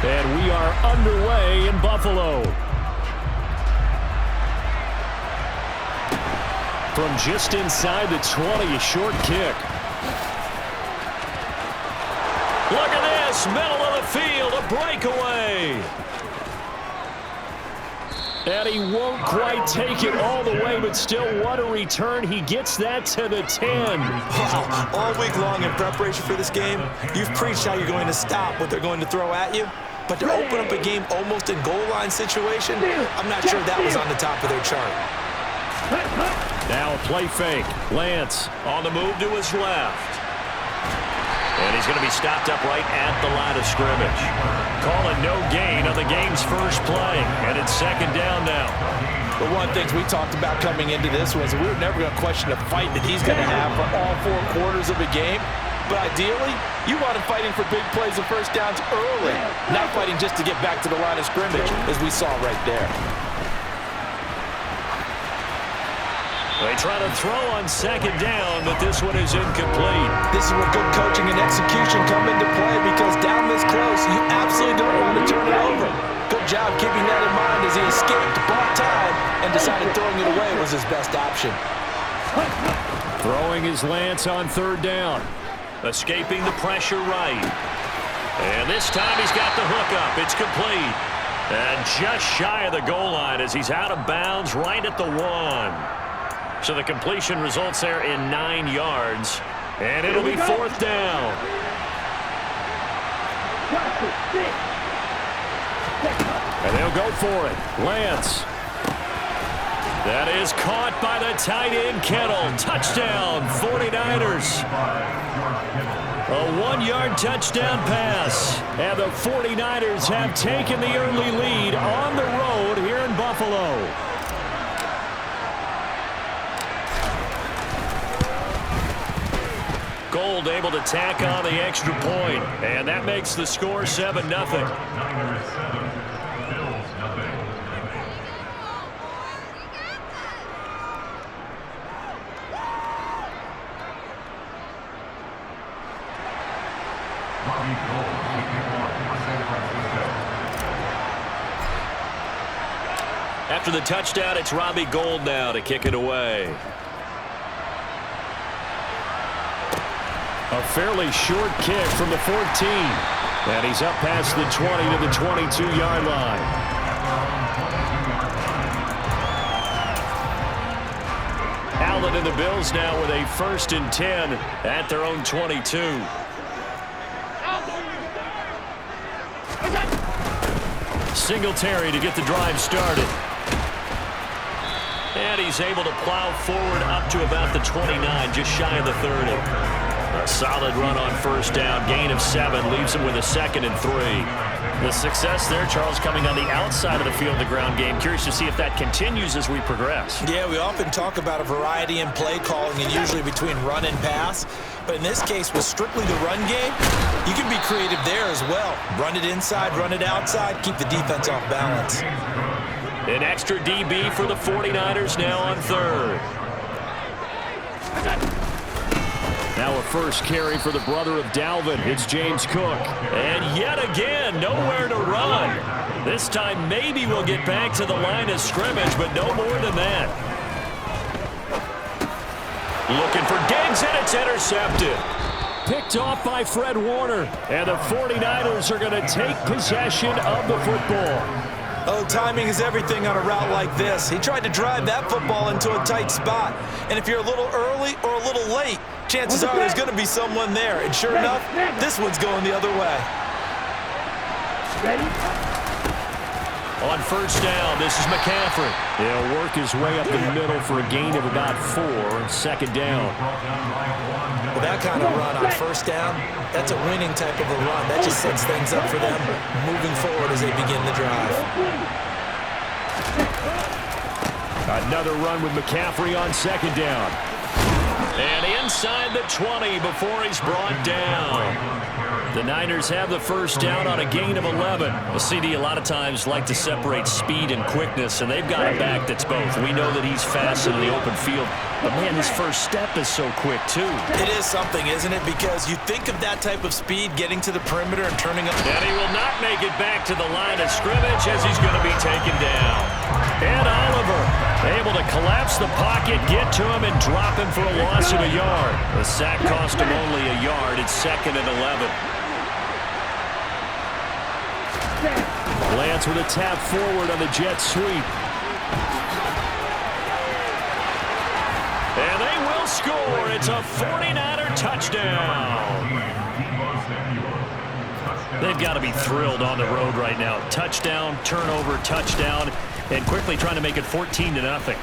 And we are underway in Buffalo. From just inside the 20, a short kick. Look at this, middle of the field, a breakaway. And he won't quite take it all the way, but still what a return. He gets that to the 10. Wow, all week long in preparation for this game, you've preached how you're going to stop what they're going to throw at you. But to open up a game almost in goal line situation, I'm not sure that was on the top of their chart. Now a play fake. Lance on the move to his left. And he's going to be stopped up right at the line of scrimmage. Calling no gain on the game's first play. And it's second down now. But one of the things we talked about coming into this was we were never going to question the fight that he's going to have for all 4 quarters of the game. But ideally, you want him fighting for big plays and first downs early, not fighting just to get back to the line of scrimmage, as we saw right there. They try to throw on second down, but this one is incomplete. This is where good coaching and execution come into play, because down this close, you absolutely don't want to turn it over. Good job keeping that in mind as he escaped, bought time, and decided throwing it away was his best option. Throwing is Lance on third down. Escaping the pressure right. And this time he's got the hook up. It's complete. And just shy of the goal line as he's out of bounds right at the 1. So the completion results there in 9 yards. And it'll be fourth down. And they'll go for it. Lance. That is caught by the tight end, Kettle. Touchdown, 49ers. A 1-yard touchdown pass. And the 49ers have taken the early lead on the road here in Buffalo. Gold able to tack on the extra point, and that makes the score 7-0. After the touchdown, it's Robbie Gould now to kick it away. A fairly short kick from the 14. And he's up past the 20 to the 22-yard line. Allen and the Bills now with a 1st and 10 at their own 22. Singletary to get the drive started. And he's able to plow forward up to about the 29, just shy of the 30. A solid run on first down, gain of 7, leaves him with a 2nd and 3. The success there, Charles, coming on the outside of the field, the ground game. Curious to see if that continues as we progress. Yeah, we often talk about a variety in play calling, and usually between run and pass. But in this case, with strictly the run game, you can be creative there as well. Run it inside, run it outside, keep the defense off balance. An extra DB for the 49ers now on third. Now a first carry for the brother of Dalvin. It's James Cook. And yet again, nowhere to run. This time maybe we'll get back to the line of scrimmage, but no more than that. Looking for Diggs, and it's intercepted. Picked off by Fred Warner. And the 49ers are going to take possession of the football. Oh, timing is everything on a route like this. He tried to drive that football into a tight spot. And if you're a little early or a little late, chances are there's going to be someone there. And sure enough, this one's going the other way. On first down, this is McCaffrey. He'll work his way up the middle for a gain of about 4. Second down. With that kind of run on first down, that's a winning type of a run. That just sets things up for them moving forward as they begin the drive. Another run with McCaffrey on second down. And inside the 20 before he's brought down. The Niners have the first down on a gain of 11. A CD a lot of times like to separate speed and quickness, and they've got a back that's both. We know that he's fast in the open field, but man, his first step is so quick too. It is something, isn't it? Because you think of that type of speed getting to the perimeter and turning up. And he will not make it back to the line of scrimmage as he's going to be taken down. And Oliver able to collapse the pocket, get to him, and drop him for a loss of a yard. The sack cost him only a yard. It's 2nd and 11. Lance with a tap forward on the jet sweep. And they will score. It's a 49er touchdown. They've got to be thrilled on the road right now. Touchdown, turnover, touchdown, and quickly trying to make it 14-0.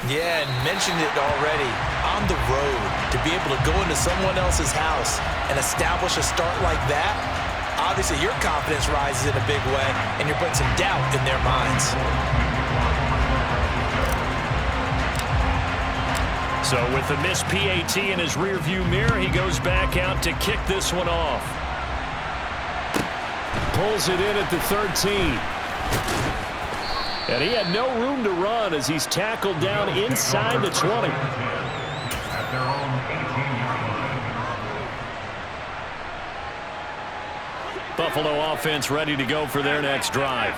Yeah, and mentioned it already. On the road, to be able to go into someone else's house and establish a start like that, obviously your confidence rises in a big way, and you're putting some doubt in their minds. So with the missed PAT in his rearview mirror, he goes back out to kick this one off. Pulls it in at the 13. And he had no room to run as he's tackled down inside the 20. Buffalo offense ready to go for their next drive.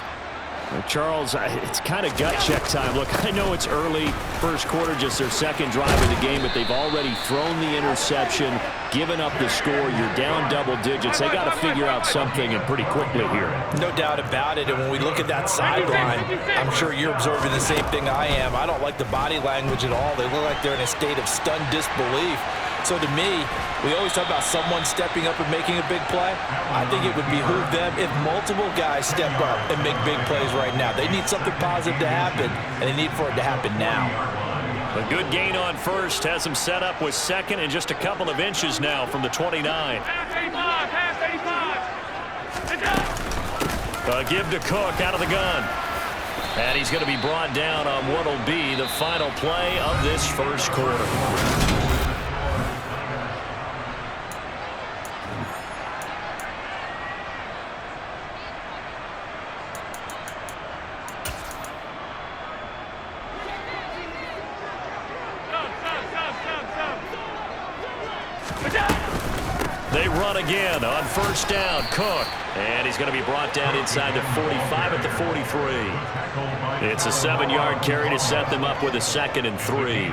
Charles, it's kind of gut check time. Look, I know it's early, first quarter, just their second drive of the game, but they've already thrown the interception, given up the score. You're down double digits. They got to figure out something, and pretty quickly here. No doubt about it, and when we look at that sideline, I'm sure you're observing the same thing I am. I don't like the body language at all. They look like they're in a state of stunned disbelief. So to me, we always talk about someone stepping up and making a big play. I think it would behoove them if multiple guys step up and make big plays right now. They need something positive to happen, and they need for it to happen now. A good gain on first has him set up with second and just a couple of inches now from the 29. A give to Cook out of the gun. And he's going to be brought down on what will be the final play of this first quarter. They run again on first down. Cook. And he's going to be brought down inside the 45 at the 43. It's a 7-yard carry to set them up with a 2nd and 3.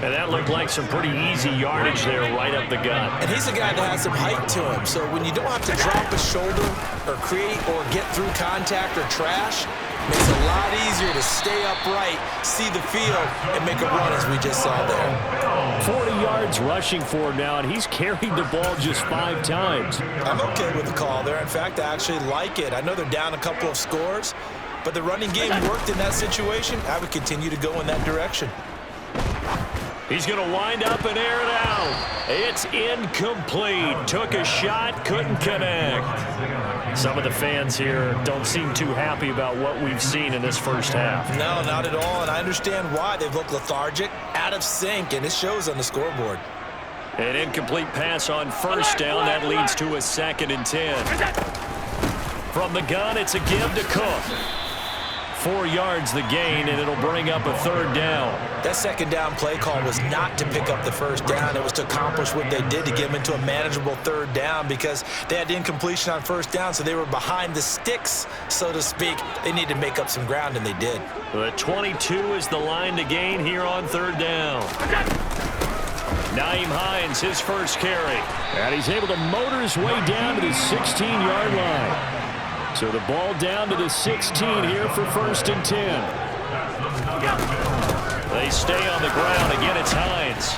And that looked like some pretty easy yardage there right up the gut. And he's a guy that has some height to him. So when you don't have to drop a shoulder or create or get through contact or trash, makes it a lot easier to stay upright, see the field, and make a run as we just saw there. 40 yards rushing for him now, and he's carried the ball just 5 times. I'm okay with the call there. In fact, I actually like it. I know they're down a couple of scores, but the running game worked in that situation. I would continue to go in that direction. He's going to wind up and air it out. It's incomplete. Took a shot, couldn't connect. Some of the fans here don't seem too happy about what we've seen in this first half. No, not at all, and I understand why. They've looked lethargic, out of sync, and it shows on the scoreboard. An incomplete pass on first down. That leads to a 2nd and 10. From the gun, it's a give to Cook. 4 yards the gain, and it'll bring up a 3rd down. That 2nd down play call was not to pick up the first down. It was to accomplish what they did to get them into a manageable 3rd down because they had incompletion on first down, so they were behind the sticks, so to speak. They needed to make up some ground, and they did. The 22 is the line to gain here on 3rd down. Nyheim Hines, his first carry. And he's able to motor his way down to the 16-yard line. So the ball down to the 16 here for 1st and 10. They stay on the ground. Again, it's Hines.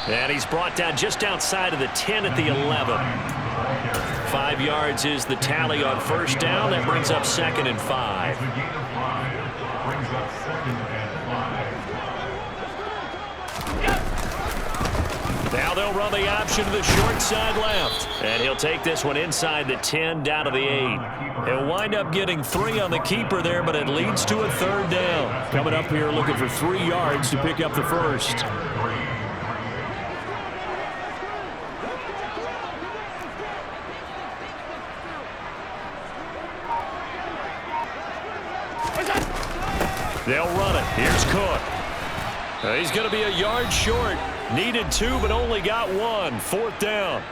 And he's brought down just outside of the 10 at the 11. 5 yards is the tally on first down. That brings up 2nd and 5. Now they'll run the option to the short side left. And he'll take this one inside the 10 down to the 8. He'll wind up getting 3 on the keeper there, but it leads to a 3rd down. Coming up here looking for 3 yards to pick up the first. They'll run it. Here's Cook. He's going to be a yard short. Needed 2, but only got 1. 4th down.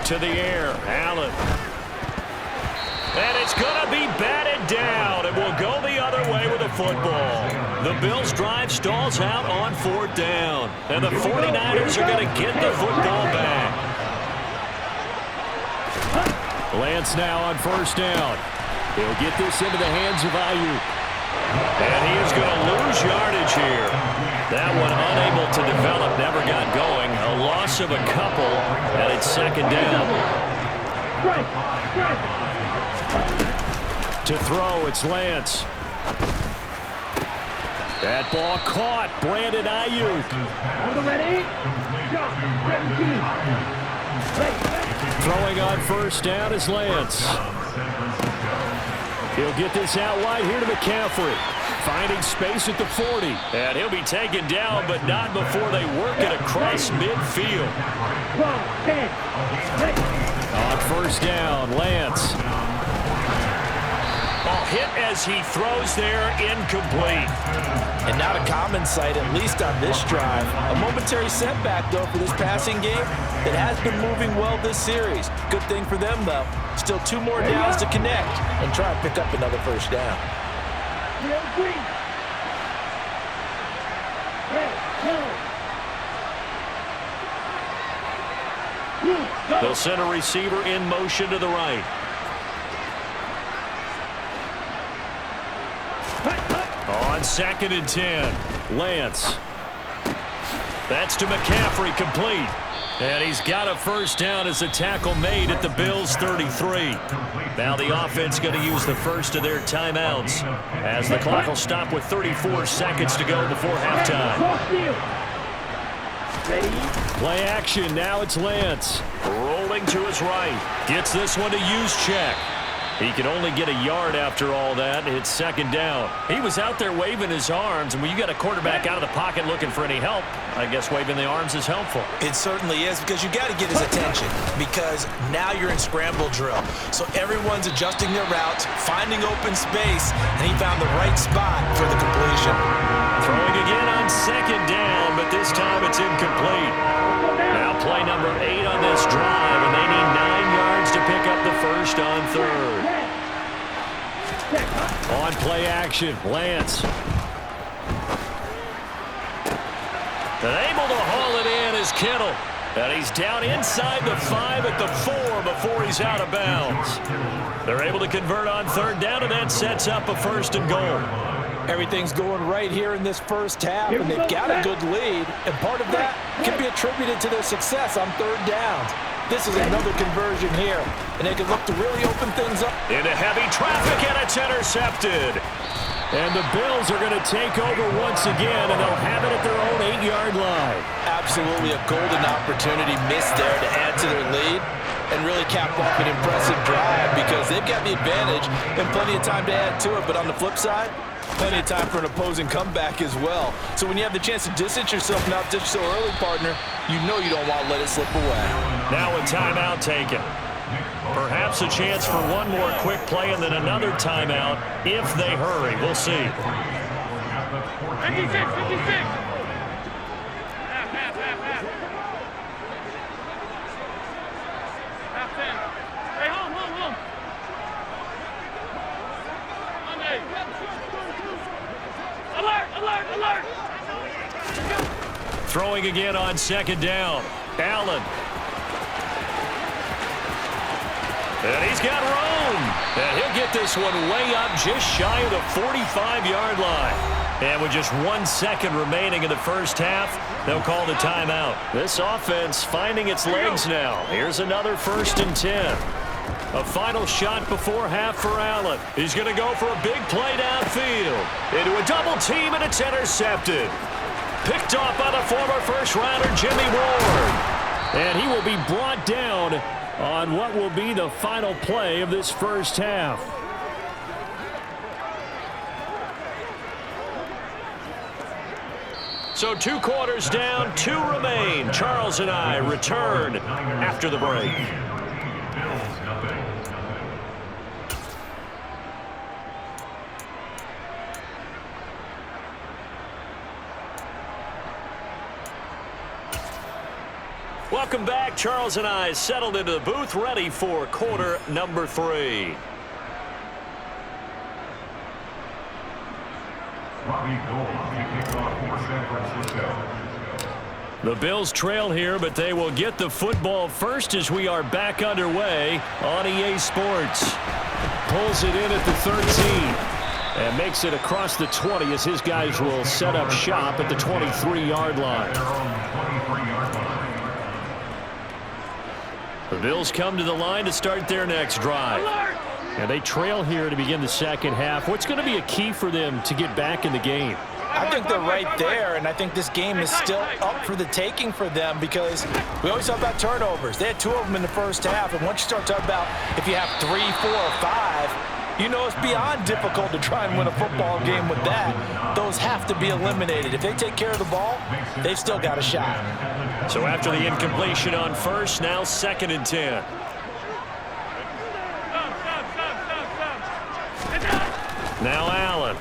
To the air, Allen. And it's going to be batted down. It will go the other way with a football. The Bills' drive stalls out on 4th down. And the 49ers are going to get the football back. Lance now on 1st down. He'll get this into the hands of Ayuk. And he is going to lose yardage here. That one unable to develop, never got going. A loss of a couple, and it's 2nd down. To throw, it's Lance. That ball caught. Brandon Ayuk. Throwing on 1st down is Lance. He'll get this out wide here to McCaffrey. Finding space at the 40. And he'll be taken down, but not before they work it across midfield. On 1st down, Lance. Hit as he throws there, incomplete. And not a common sight, at least on this drive. A momentary setback, though, for this passing game that has been moving well this series. Good thing for them, though. Still 2 more downs to connect and try and pick up another 1st down. They'll send a receiver in motion to the right. On 2nd and 10, Lance. That's to McCaffrey, complete. And he's got a 1st down as a tackle made at the Bills' 33. Now the offense going to use the first of their timeouts as the clock will stop with 34 seconds to go before halftime. Play action, now it's Lance. Rolling to his right. Gets this one to use check. He can only get a yard after all that. It's 2nd down. He was out there waving his arms, and when you got a quarterback out of the pocket looking for any help, I guess waving the arms is helpful. It certainly is, because you got to get his attention, because now you're in scramble drill. So everyone's adjusting their routes, finding open space, and he found the right spot for the completion. Throwing again on 2nd down, but this time it's incomplete. Now play number 8 on this drive, and they need 9 yards to pick up the first on 3rd. On play action, Lance. And able to haul it in is Kittle. And he's down inside the 5 at the 4 before he's out of bounds. They're able to convert on 3rd down, and that sets up a 1st and goal. Everything's going right here in this first half, and they've got a good lead, and part of that can be attributed to their success on 3rd downs. This is another conversion here, and they can look to really open things up. Into heavy traffic, and it's intercepted. And the Bills are going to take over once again, and they'll have it at their own 8-yard line. Absolutely a golden opportunity missed there to add to their lead and really cap off an impressive drive, because they've got the advantage and plenty of time to add to it. But on the flip side, plenty of time for an opposing comeback as well. So when you have the chance to distance yourself not just so early, partner, you know you don't want to let it slip away. Now a timeout taken. Perhaps a chance for one more quick play and then another timeout if they hurry. We'll see. 56, 56. Half 10. Hey, home. Alert. Throwing again on 2nd down. Allen. And he's got room. And he'll get this one way up just shy of the 45-yard line. And with just 1 second remaining in the first half, they'll call the timeout. This offense finding its legs now. Here's another 1st and 10. A final shot before half for Allen. He's going to go for a big play downfield. Into a double team, and it's intercepted. Picked off by the former first-rounder Jimmy Ward. And he will be brought down on what will be the final play of this first half. So 2 quarters down, 2 remain. Charles and I return after the break. Welcome back. Charles and I settled into the booth, ready for quarter number 3. The Bills trail here, but they will get the football first as we are back underway on EA Sports. Pulls it in at the 13 and makes it across the 20 as his guys will set up shop at the 23-yard line. The Bills come to the line to start their next drive. And they trail here to begin the second half. What's going to be a key for them to get back in the game? I think they're right there, and I think this game is still up for the taking for them because we always talk about turnovers. They had 2 of them in the first half, and once you start talking about if you have 3, 4, or 5, you know it's beyond difficult to try and win a football game with that. Those have to be eliminated. If they take care of the ball, they've still got a shot. So after the incompletion on first, now 2nd and 10. Now Allen.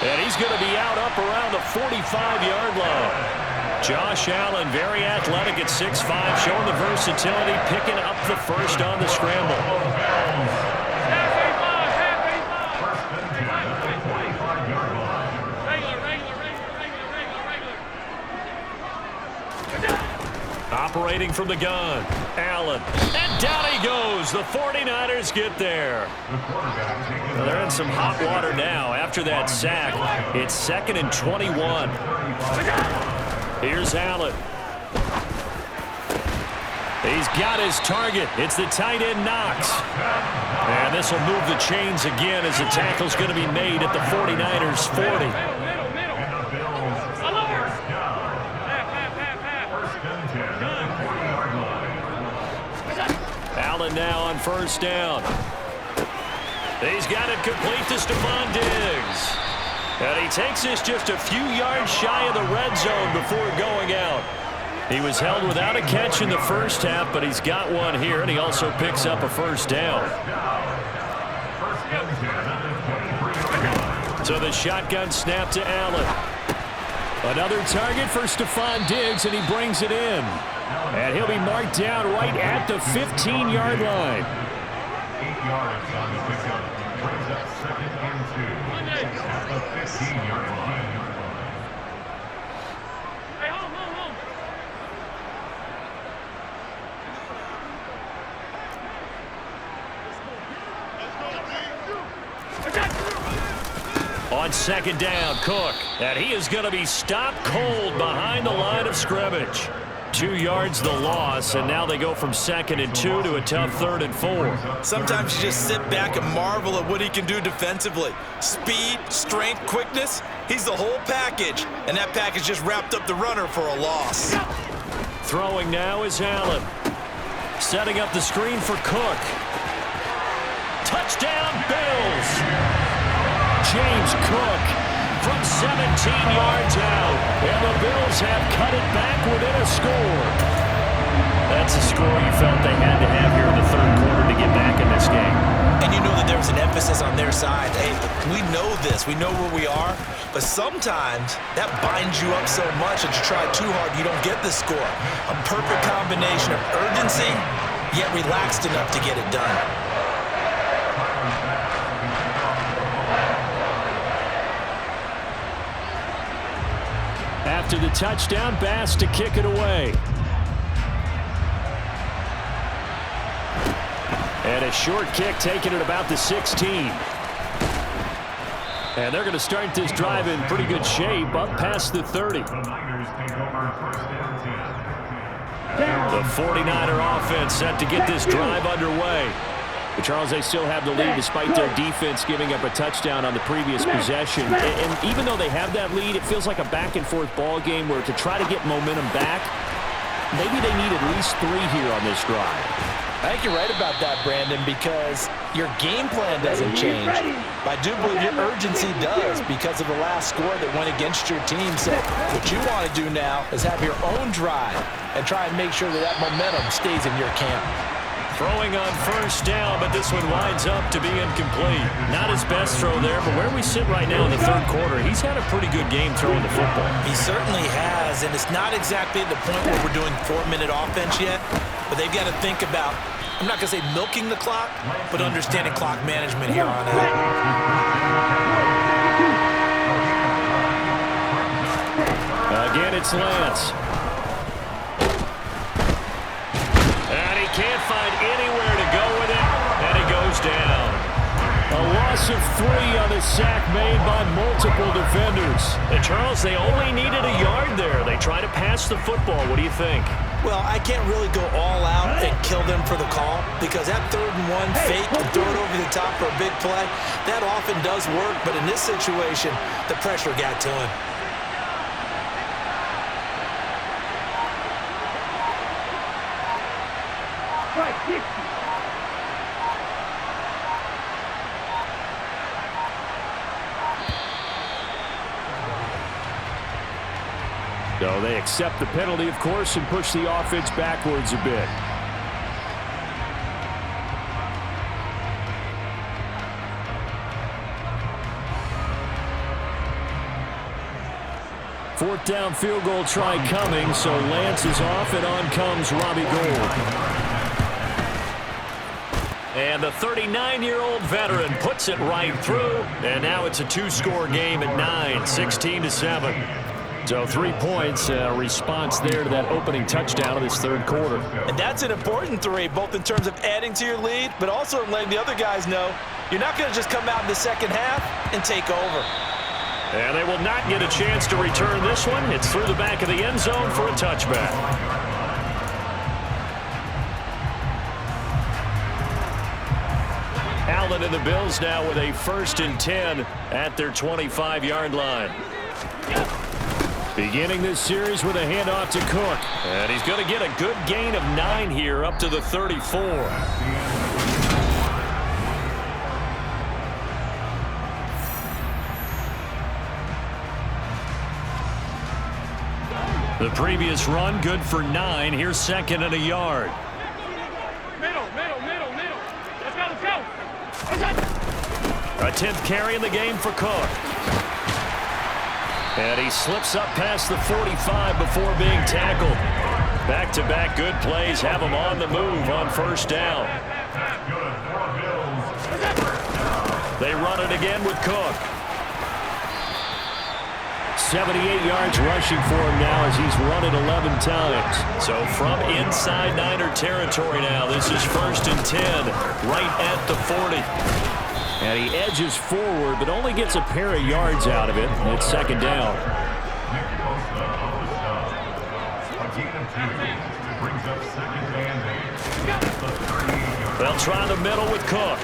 And he's going to be out up around the 45-yard line. Josh Allen, very athletic at 6'5", showing the versatility, picking up the first on the scramble. Operating from the gun, Allen. And down he goes. The 49ers get there. Well, they're in some hot water now after that sack. It's 2nd and 21. Here's Allen. He's got his target. It's the tight end Knox. And this will move the chains again as the tackle's going to be made at the 49ers 40. Allen now on first down. He's got it complete to Stephon Diggs. And he takes this just a few yards shy of the red zone before going out. He was held without a catch in the first half, but he's got one here, and he also picks up a first down. So the shotgun snap to Allen. Another target for Stephon Diggs, and he brings it in. And he'll be marked down right at the 15-yard line. 8 yards on the pickup. Brings up 2nd and 2 at the 15-yard line. Hey, home. On 2nd down, Cook. And he is going to be stopped cold behind the line of scrimmage. 2 yards the loss, and now they go from 2nd and 2 to a tough 3rd and 4. Sometimes you just sit back and marvel at what he can do defensively. Speed, strength, quickness, he's the whole package. And that package just wrapped up the runner for a loss. Throwing now is Allen. Setting up the screen for Cook. Touchdown, Bills! James Cook from 17 yards out. And the Bills have cut it back within a score. That's a score you felt they had to have here in the 3rd quarter to get back in this game. And you know that there was an emphasis on their side. Hey, we know this. We know where we are. But sometimes that binds you up so much that you try too hard, you don't get the score. A perfect combination of urgency, yet relaxed enough to get it done. After the touchdown, Bass to kick it away. And a short kick taken at about the 16. And they're going to start this drive in pretty good shape, up past the 30. The Niners take over first and 10. The 49er offense set to get this drive underway. But Charles, they still have the lead despite their defense giving up a touchdown on the previous possession. And even though they have that lead, it feels like a back-and-forth ball game where to try to get momentum back, maybe they need at least 3 here on this drive. I think you're right about that, Brandon, because your game plan doesn't change. But I do believe your urgency does because of the last score that went against your team. So what you want to do now is have your own drive and try and make sure that that momentum stays in your camp. Throwing on first down, but this one winds up to be incomplete. Not his best throw there, but where we sit right now in the third quarter, he's had a pretty good game throwing the football. He certainly has, and it's not exactly the point where we're doing 4-minute offense yet, but they've got to think about, I'm not going to say milking the clock, but understanding clock management here on out. Again, it's Lance. And he can't find anywhere to go with it, and he goes down. A loss of 3 on the sack made by multiple defenders. And Charles, they only needed a yard there. They try to pass the football. What do you think? Well, I can't really go all out and kill them for the call because that 3rd and 1 fake and throw it over the top for a big play, that often does work. But in this situation, the pressure got to him. So they accept the penalty, of course, and push the offense backwards a bit. Fourth down field goal try coming, so Lance is off, and on comes Robbie Gould. And the 39-year-old veteran puts it right through, and now it's a 2-score game at 9, 16-7. So 3 points, response there to that opening touchdown of this third quarter. And that's an important 3, both in terms of adding to your lead, but also in letting the other guys know you're not going to just come out in the second half and take over. And they will not get a chance to return this one. It's through the back of the end zone for a touchback. Allen and the Bills now with a 1st and 10 at their 25-yard line. Beginning this series with a handoff to Cook. And he's going to get a good gain of 9 here up to the 34. The previous run good for 9. Here's 2nd and a yard. Middle. Let's go. A 10th carry in the game for Cook. And he slips up past the 45 before being tackled. Back-to-back good plays have him on the move on first down. They run it again with Cook. 78 yards rushing for him now as he's run it 11 times. So from inside Niner territory now, this is 1st and 10, right at the 40. And he edges forward, but only gets a pair of yards out of it. It's 2nd down. They'll try the middle with Cook.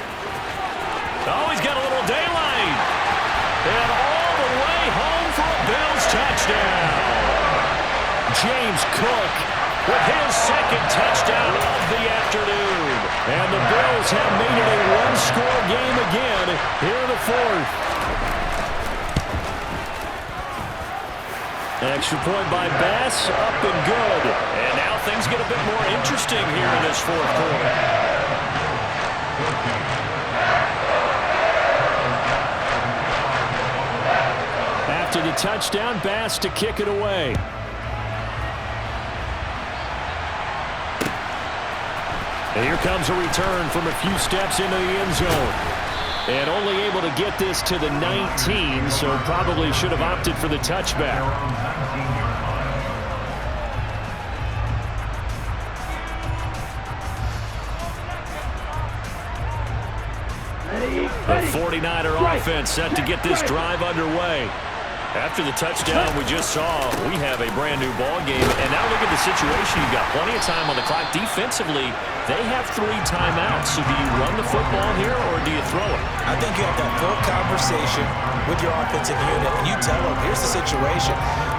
Oh, he's got a little daylight. And all the way home for a Bills touchdown. James Cook with his 2nd touchdown of the afternoon. And the Bills have made it a 1-score game again here in the 4th. Extra point by Bass, up and good. And now things get a bit more interesting here in this 4th quarter. After the touchdown, Bass to kick it away. And here comes a return from a few steps into the end zone. And only able to get this to the 19, so probably should have opted for the touchback. The 49er offense set to get this drive underway. After the touchdown we just saw, we have a brand new ball game. And now look at the situation. You've got plenty of time on the clock. Defensively, they have 3 timeouts. So do you run the football here or do you throw it? I think you have that full conversation with your offensive unit, and you tell them, here's the situation.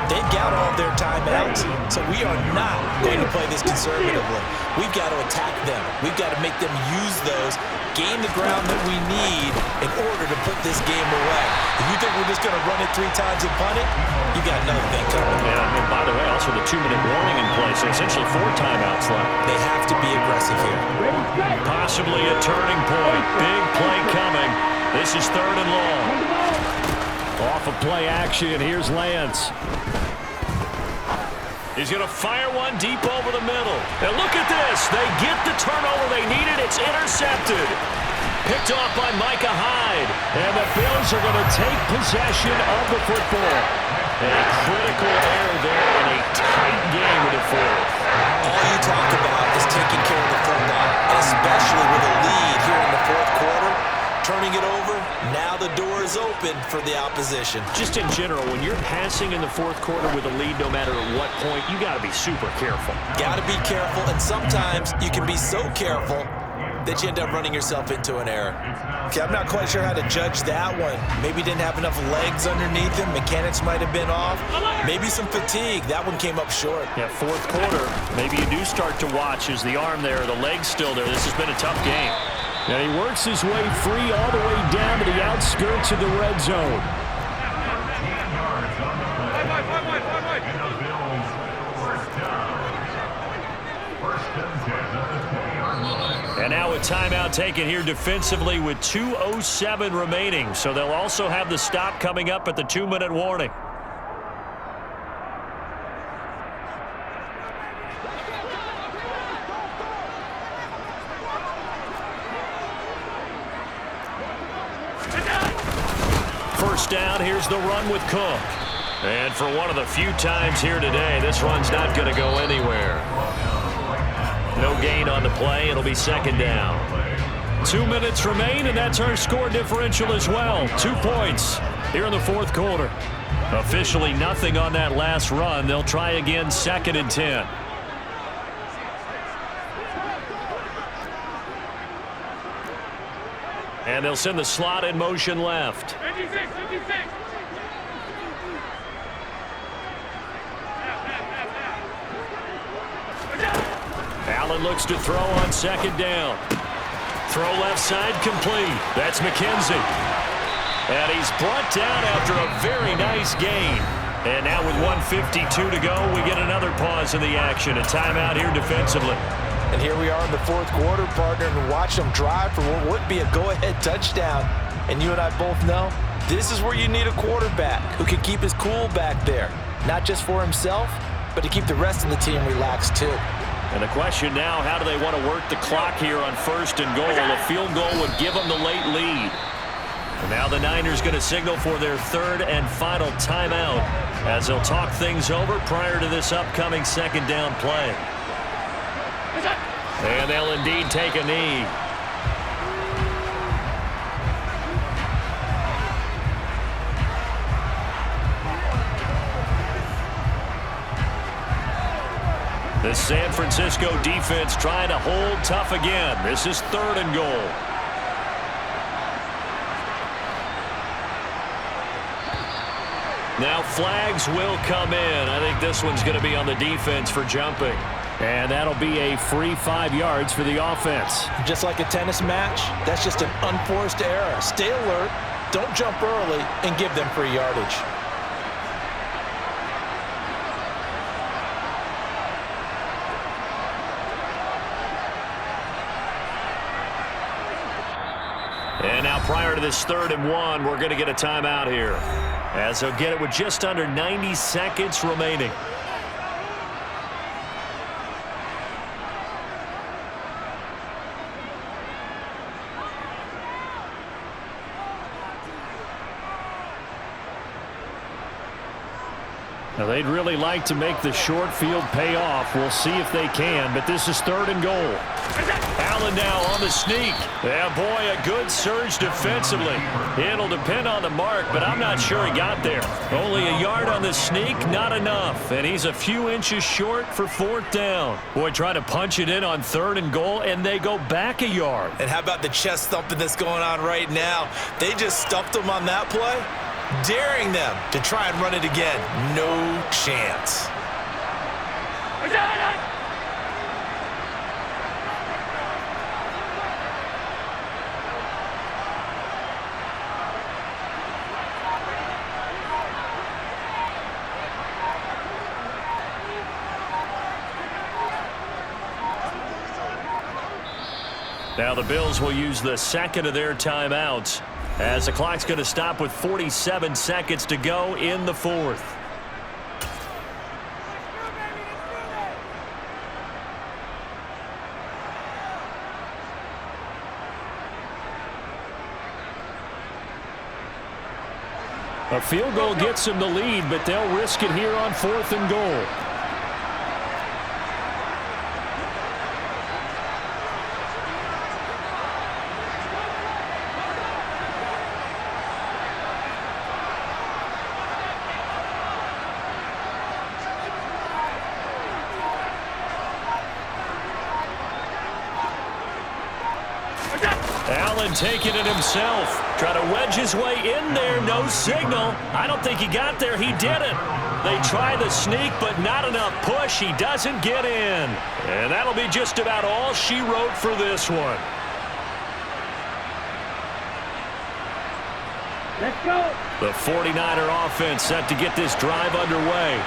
They've got all their timeouts, so we are not going to play this conservatively. We've got to attack them. We've got to make them use those, gain the ground that we need in order to put this game away. If you think we're just going to run it 3 times and punt it, you got another thing coming. Yeah, and by the way, also the 2-minute warning in place, so essentially 4 timeouts left. They have to be aggressive here. Possibly a turning point. Big play coming. This is 3rd and long. Off of play action, here's Lance. He's going to fire one deep over the middle. And look at this. They get the turnover they needed. It's intercepted. Picked off by Micah Hyde. And the Bills are going to take possession of the football. A critical error there in a tight game in the 4th. All you talk about is taking care of the football, especially with a lead here in the 4th quarter. Turning it over, now the door is open for the opposition. Just in general, when you're passing in the 4th quarter with a lead, no matter at what point, you got to be super careful. Got to be careful, and sometimes you can be so careful that you end up running yourself into an error. Okay, I'm not quite sure how to judge that one. Maybe didn't have enough legs underneath him. Mechanics might have been off. Maybe some fatigue. That one came up short. Yeah, 4th quarter, maybe you do start to watch. Is the arm there, the leg's still there? This has been a tough game. And he works his way free all the way down to the outskirts of the red zone. And now a timeout taken here defensively with 2:07 remaining. So they'll also have the stop coming up at the 2-minute warning. First down, here's the run with Cook. And for one of the few times here today, this run's not going to go anywhere. No gain on the play. It'll be 2nd down. 2 minutes remain, and that's our score differential as well. 2 points here in the 4th quarter. Officially nothing on that last run. They'll try again 2nd and 10. And they'll send the slot in motion left. 56, 56. Allen looks to throw on 2nd down. Throw left side complete. That's McKenzie. And he's brought down after a very nice gain. And now with 1:52 to go, we get another pause in the action. A timeout here defensively. And here we are in the 4th quarter, partner, and watch them drive for what would be a go-ahead touchdown. And you and I both know this is where you need a quarterback who can keep his cool back there. Not just for himself, but to keep the rest of the team relaxed too. And the question now, how do they want to work the clock here on 1st and goal? A field goal would give them the late lead. And now the Niners going to signal for their 3rd and final timeout as they'll talk things over prior to this upcoming 2nd down play. And they'll indeed take a knee. The San Francisco defense trying to hold tough again. This is 3rd and goal. Now flags will come in. I think this one's going to be on the defense for jumping. And that'll be a free 5 yards for the offense. Just like a tennis match, that's just an unforced error. Stay alert, don't jump early, and give them free yardage. And now prior to this 3rd and 1, we're going to get a timeout here, as they'll get it with just under 90 seconds remaining. Now, they'd really like to make the short field pay off. We'll see if they can, but this is 3rd and goal. Allen now on the sneak. Yeah, boy, a good surge defensively. It'll depend on the mark, but I'm not sure he got there. Only a yard on the sneak, not enough. And he's a few inches short for 4th down. Boy, trying to punch it in on 3rd and goal, and they go back a yard. And how about the chest thumping that's going on right now? They just stuffed them on that play, daring them to try and run it again. No chance. Now the Bills will use the 2nd of their timeouts as the clock's going to stop with 47 seconds to go in the 4th. A field goal gets them the lead, but they'll risk it here on 4th and goal. Allen taking it himself. Try to wedge his way in there. No signal. I don't think he got there. He didn't. They try the sneak, but not enough push. He doesn't get in. And that'll be just about all she wrote for this one. Let's go. The 49er offense set to get this drive underway.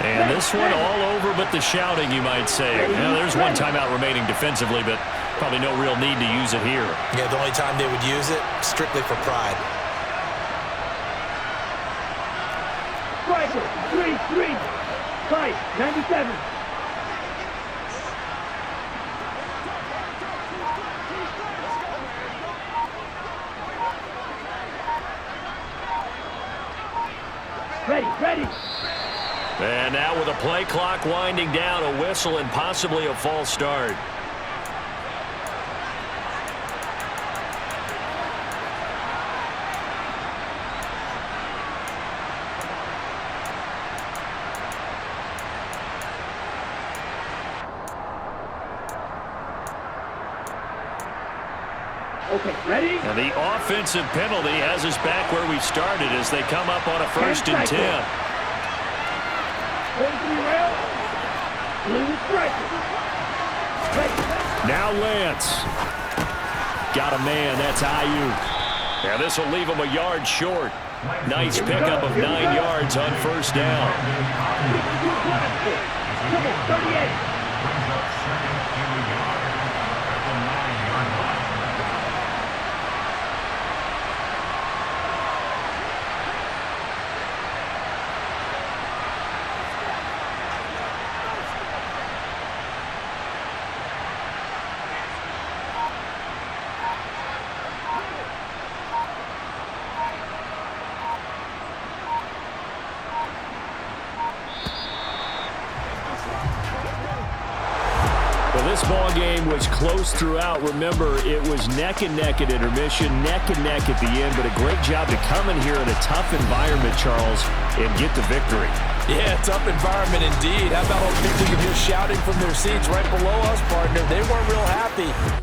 And this one all over but the shouting, you might say. Now, there's one timeout remaining defensively, but probably no real need to use it here. Yeah, the only time they would use it, strictly for pride. Striker, 3-3. Fight, 97. Ready. And now with a play clock winding down, a whistle and possibly a false start. Okay, ready? And the offensive penalty has us back where we started as they come up on a 1st and 10. Now Lance. Got a man. That's Ayuk. And this will leave him a yard short. Nice pickup of 9 yards on 1st down. 38. This ball game was close throughout. Remember, it was neck and neck at intermission, neck and neck at the end, but a great job to come in here in a tough environment, Charles, and get the victory. Yeah, tough environment indeed. How about all the people you hear shouting from their seats right below us, partner? They weren't real happy.